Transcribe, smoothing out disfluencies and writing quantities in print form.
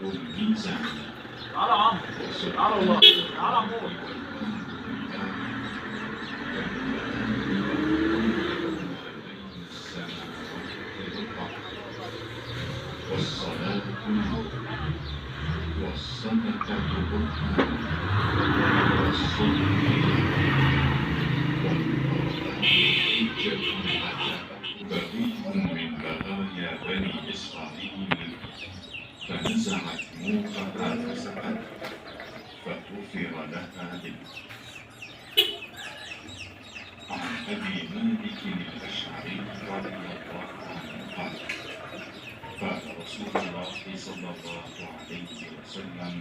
الميزان. تعالى يا عمرو، تعالى والله، تعالى يا عمور. والصلاة نور، والصدقة برهان، والصدق والقرآن حجة لك. بريء من بغايا بني إسرائيل، فنزعت موقها فسقت، فغفر لها عن أبي مالك الأشعري رضي الله عنه قال: قال رسول الله صلى الله عليه وسلم: